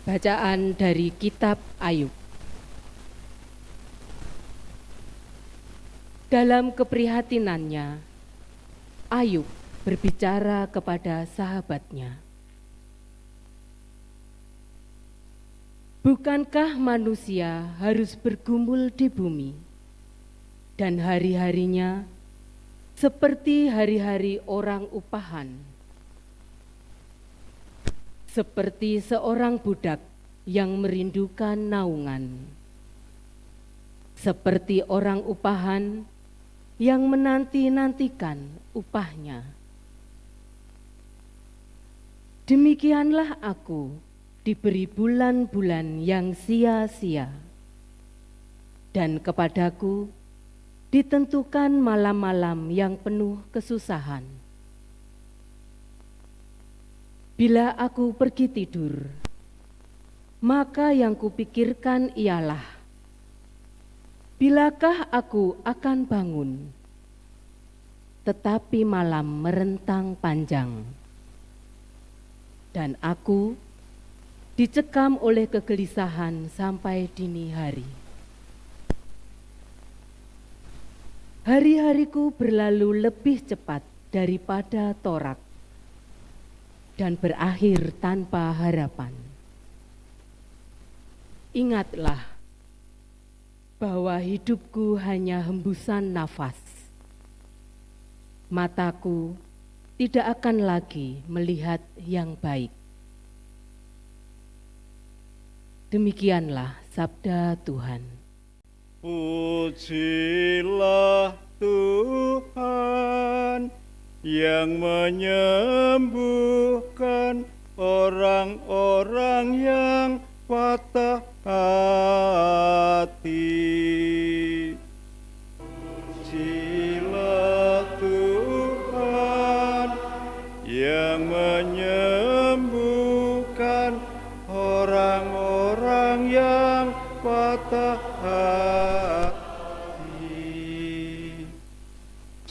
Bacaan dari Kitab Ayub. Dalam keprihatinannya, Ayub berbicara kepada sahabatnya. Bukankah manusia harus bergumul di bumi, dan hari-harinya seperti hari-hari orang upahan? Seperti seorang budak yang merindukan naungan, seperti orang upahan yang menanti-nantikan upahnya. Demikianlah aku diberi bulan-bulan yang sia-sia, dan kepadaku ditentukan malam-malam yang penuh kesusahan. Bila aku pergi tidur, maka yang kupikirkan ialah, bilakah aku akan bangun? Tetapi malam merentang panjang, dan aku dicekam oleh kegelisahan sampai dini hari. Hari-hariku berlalu lebih cepat daripada torak, dan berakhir tanpa harapan. Ingatlah bahwa hidupku hanya hembusan nafas. Mataku tidak akan lagi melihat yang baik. Demikianlah sabda Tuhan. Pujilah Tuhan yang menyembuhkan orang-orang yang patah hati. Pujilah Tuhan yang menyembuhkan orang-orang yang patah hati.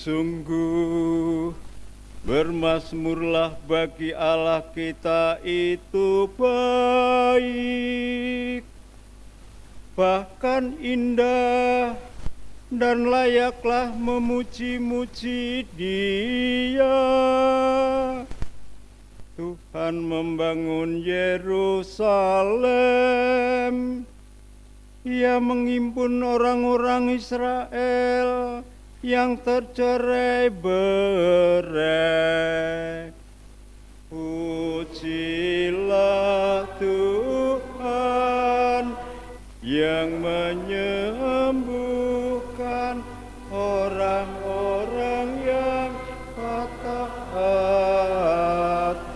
Sungguh bermazmurlah bagi Allah kita itu baik, bahkan indah, dan layaklah memuji-muji Dia. Tuhan membangun Yerusalem, Ia menghimpun orang-orang Israel yang tercerai-berai. Pujilah Tuhan yang menyembuhkan orang-orang yang patah hati.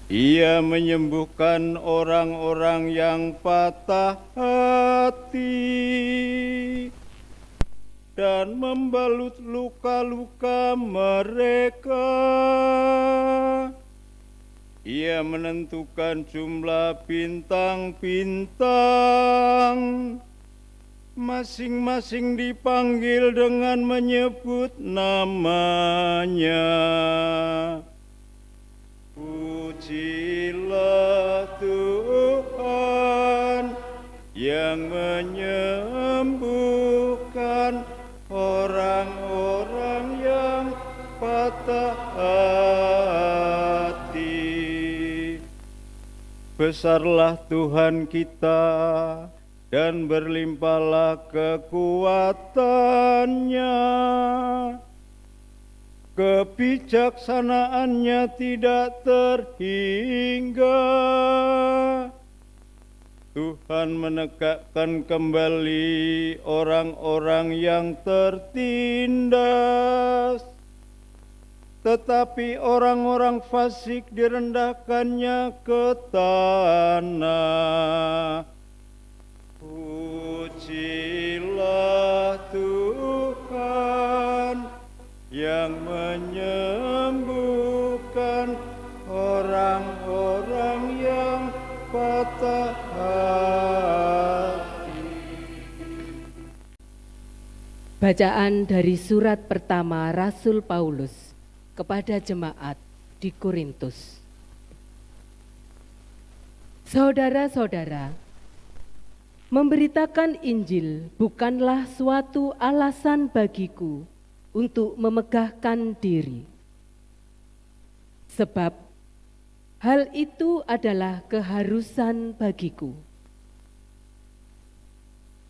Ia menyembuhkan orang-orang yang patah hati dan membalut luka-luka mereka. Ia menentukan jumlah bintang-bintang, masing-masing dipanggil dengan menyebut namanya. Pujilah Tuhan yang menyembuhkan orang-orang yang patah hati. Besarlah Tuhan kita dan berlimpahlah kekuatannya. Kebijaksanaannya tidak terhingga. Tuhan menegakkan kembali orang-orang yang tertindas, tetapi orang-orang fasik direndahkannya ke tanah. Pujilah Tuhan yang menyembuhkan orang-orang yang patah hati. Bacaan dari surat pertama Rasul Paulus kepada jemaat di Korintus. Saudara-saudara, memberitakan Injil bukanlah suatu alasan bagiku untuk memegahkan diri. Sebab hal itu adalah keharusan bagiku.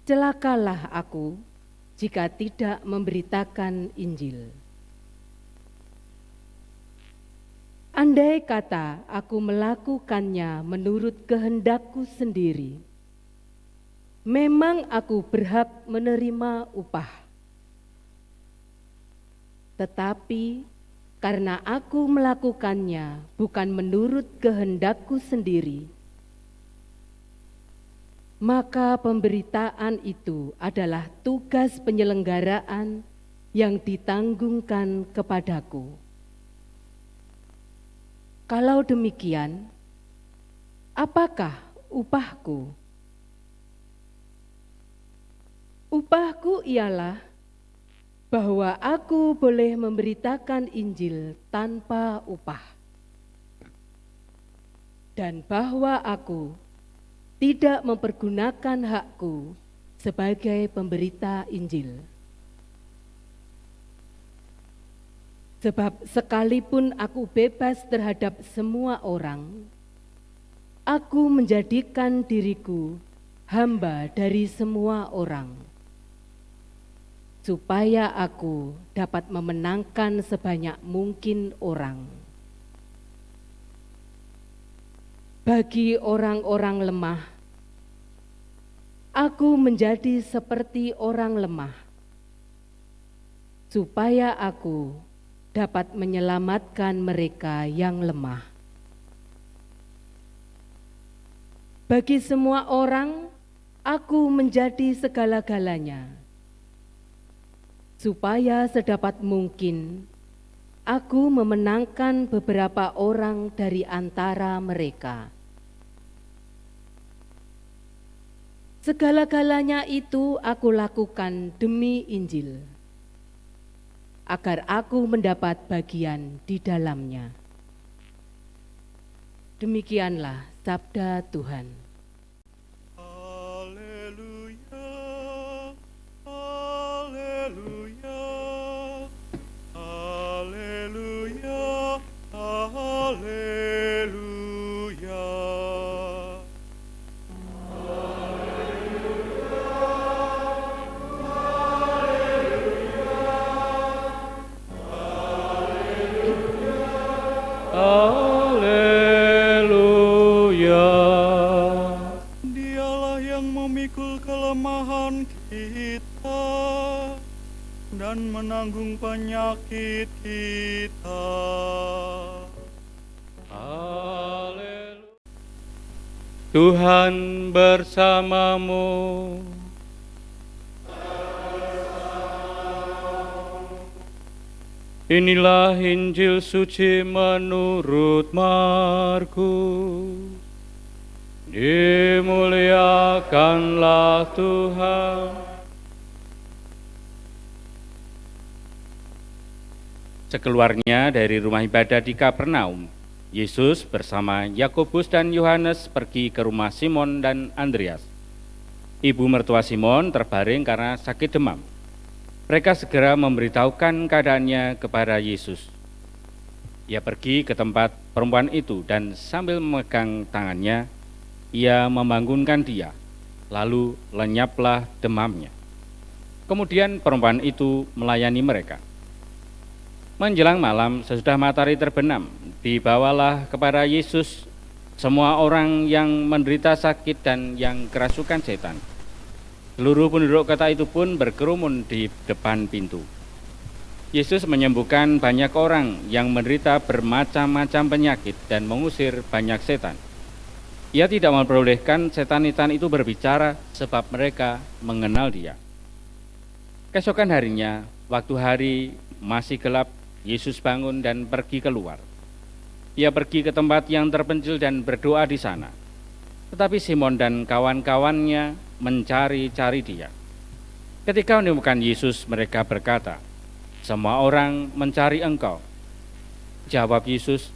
Celakalah aku jika tidak memberitakan Injil. Andai kata aku melakukannya menurut kehendakku sendiri, memang aku berhak menerima upah. Tetapi karena aku melakukannya bukan menurut kehendakku sendiri, maka pemberitaan itu adalah tugas penyelenggaraan yang ditanggungkan kepadaku. Kalau demikian, apakah upahku? Upahku ialah bahwa aku boleh memberitakan Injil tanpa upah, dan bahwa aku tidak mempergunakan hakku sebagai pemberita Injil. Sebab sekalipun aku bebas terhadap semua orang, aku menjadikan diriku hamba dari semua orang, supaya aku dapat memenangkan sebanyak mungkin orang. Bagi orang-orang lemah, aku menjadi seperti orang lemah, supaya aku dapat menyelamatkan mereka yang lemah. Bagi semua orang, aku menjadi segala-galanya, supaya sedapat mungkin aku memenangkan beberapa orang dari antara mereka. Segala-galanya itu aku lakukan demi Injil, agar aku mendapat bagian di dalamnya. Demikianlah sabda Tuhan. Haleluya, haleluya, haleluya, haleluya. Haleluya. Dialah yang memikul kelemahan kita dan menanggung penyakit kita. Haleluya. Tuhan bersamamu. Inilah Injil suci menurut Markus. Dimuliakanlah Tuhan. Sekeluarnya dari rumah ibadah di Kapernaum, Yesus bersama Yakobus dan Yohanes pergi ke rumah Simon dan Andreas. Ibu mertua Simon terbaring karena sakit demam. Mereka segera memberitahukan keadaannya kepada Yesus. Ia pergi ke tempat perempuan itu dan sambil memegang tangannya, ia membangunkan dia, lalu lenyaplah demamnya. Kemudian perempuan itu melayani mereka. Menjelang malam, sesudah matahari terbenam, dibawalah kepada Yesus semua orang yang menderita sakit dan yang kerasukan setan. Seluruh penduduk kota itu pun berkerumun di depan pintu. Yesus menyembuhkan banyak orang yang menderita bermacam-macam penyakit dan mengusir banyak setan. Ia tidak memperbolehkan setan-setan itu berbicara sebab mereka mengenal dia. Keesokan harinya, waktu hari masih gelap, Yesus bangun dan pergi keluar. Ia pergi ke tempat yang terpencil dan berdoa di sana. Tetapi Simon dan kawan-kawannya mencari-cari dia. Ketika menemukan Yesus, mereka berkata, "Semua orang mencari Engkau." Jawab Yesus,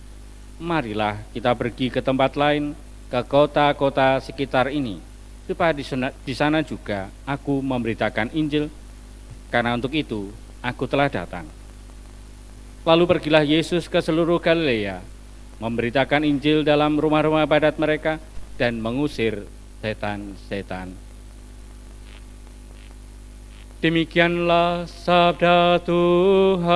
"Marilah kita pergi ke tempat lain, ke kota-kota sekitar ini, supaya di sana juga aku memberitakan Injil, karena untuk itu aku telah datang. Lalu pergilah Yesus ke seluruh Galilea, memberitakan Injil dalam rumah-rumah padat mereka, dan mengusir setan-setan. Demikianlah sabda Tuhan.